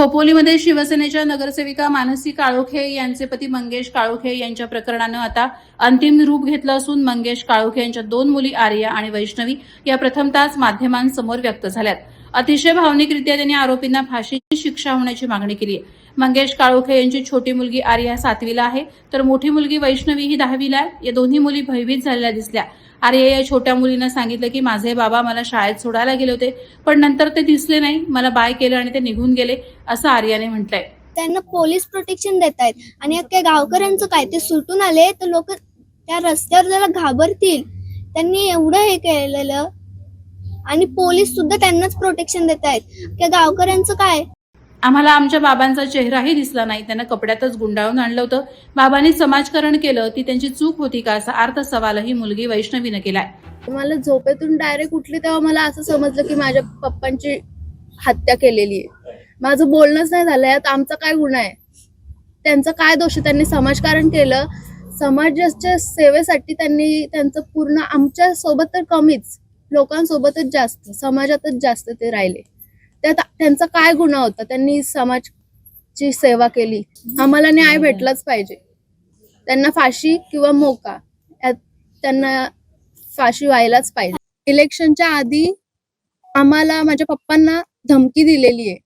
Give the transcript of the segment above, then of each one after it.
खोपोलीमध्ये शिवसेनेच्या नगरसेविका मानसी काळोखे यांचे पती मंगेश काळोखे यांच्या प्रकरणानं आता अंतिम रूप घेतलं असून मंगेश काळोखे यांच्या 2 मुली आर्या आणि वैष्णवी या प्रथमतःच माध्यमांसमोर व्यक्त झाल्यात। अतिशय भावनिकरित्या त्यांनी आरोपींना फाशीची शिक्षा होण्याची मागणी केली आहे। मंगेश काळोखे यांची छोटी मुलगी आर्या 7वीला आहे तर मोठी मुलगी वैष्णवी ही 10वीला आहे। या दोन्ही मुली भयभीत झालेल्या दिसल्या। आर्या या छोट्या मुलीनं सांगितलं की माझे बाबा मला शाळेत सोडायला गेले होते पण नंतर ते दिसले नाही, मला बाय केलं आणि ते निघून गेले असं आर्याने म्हटलंय। त्यांना पोलीस प्रोटेक्शन देत आहेत आणि त्या गावकऱ्यांचं काय, ते सुटून आले तर लोक त्या रस्त्यावर जरा घाबरतील, त्यांनी एवढं हे केलेलं आणि पोलीस सुद्धा त्यांनाच प्रोटेक्शन देत आहेत। त्या गावकऱ्यांचं काय, आम्हाला आमच्या बाबांचा चेहराही दिसला नाही, त्यांना कपड्यातच गुंडाळून आणलं होतं, बाबांनी समाजकारण केलं, ती त्यांची चूक होती का असा अर्थ सवालही मुलगी वैष्णवीने केलाय। मला झोपेतून डायरेक्ट उठली तेव्हा मला असं समजलं की माझ्या पप्पांची हत्या केलेली आहे। माझं बोलणंच नाही झालं, यात आमचा काय गुन्हा आहे, त्यांचा काय दोष आहे? त्यांनी समाजकारण केलं, समाजाच्या सेवेसाठी त्यांनी त्यांचं पूर्ण, आमच्या सोबत तर कमीच, लोकांसोबतच जास्त, समाजातच जास्त ते राहिले। त्यात त्यांचा काय गुन्हा होता? त्यांनी समाजाची सेवा केली, आम्हाला न्याय भेटलाच पाहिजे। त्यांना फाशी किंवा मोका, त्यांना फाशी व्हायलाच पाहिजे। इलेक्शनच्या आधी आम्हाला, माझ्या पप्पांना धमकी दिलेली आहे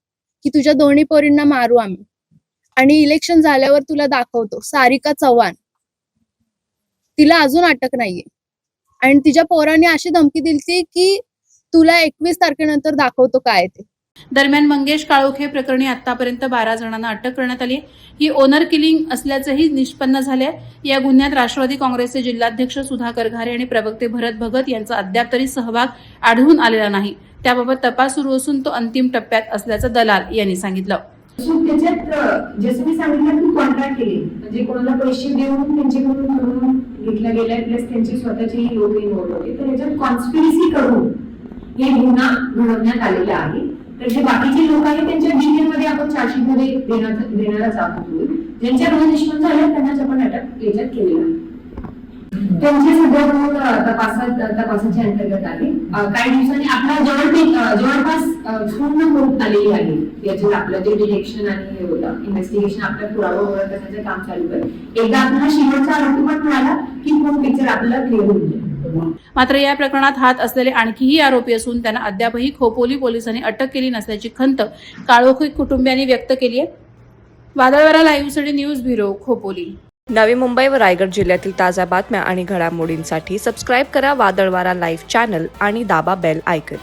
की तुझ्या दोन्ही पोरींना मारू आम्ही, आणि इलेक्शन झाल्यावर तुला दाखवतो। सारिका चव्हाण, तिला अजून अटक नाहीये आणि तिच्या पोरांनी अशी धमकी दिली की तुला 21 तारखेनंतर दाखवतो काय ते। दरम्यान मंगेश काळोखे प्रकरणी आतापर्यंत 12 जणांना अटक करण्यात आली। ही ओनर किलिंग असल्याचंही निष्पन्न झाले। या गुन्ह्यात राष्ट्रवादी काँग्रेसचे जिल्हाध्यक्ष सुधाकर घारे आणि प्रवक्ते भरत भगत यांचा अद्याप तरी सहभाग आढळून आलेला नाही। त्याबाबत तपास सुरू असून तो अंतिम टप्प्यात असल्याचं दलाल यांनी सांगितलं। त्याच्यात जसं मी सांगितलं की कॉन्ट्रॅक्ट केले, म्हणजे कोणाला पैसे देऊन त्यांच्याकडून करून घेतला गेलाय, प्लस त्यांचे स्वतःचे लोक इन्व्हॉल्व होते, तर याच्यात कॉन्स्पिरसी करून हे गुन्हा घडवण्यात आलेला आहे। तर जे बाकीचे लोक आहेत त्यांच्या डिटेलमध्ये आपण चार्जशीटमध्ये देणारच आहोत। ज्यांच्या गुन्हे निष्पन्न झाले त्यांनाच आपण अटक याच्यात केलेला आहे। त्यांचे सगळं तपासाच्या अंतर्गत आहे। काही दिवसांनी आपला जवळपास पूर्ण होत आलेली आहे। याच्यात आपलं जे डिटेक्शन आणि इन्व्हेस्टिगेशन, आपल्या पुरावा गोळा करण्याचं काम चालू आहे। एकदा आपल्याला शेवटचा आरोपी पण मिळाला की पूर्ण पिक्चर आपल्याला क्लिअर होऊन जाईल। मात्र या प्रकरणात हात असलेले आणखीही आरोपी असून त्यांना अद्यापही खोपोली पोलिसांनी अटक केली नसल्याची खंत काळोखे कुटुंबियांनी व्यक्त केली आहे। वादळवारा लाईव्हसाठी न्यूज ब्युरो, खोपोली। नवी मुंबई व रायगड जिल्ह्यातील ताज्या बातम्या आणि घडामोडींसाठी सबस्क्राईब करा वादळवारा लाईव्ह चॅनल आणि दाबा बेल आयकॉन।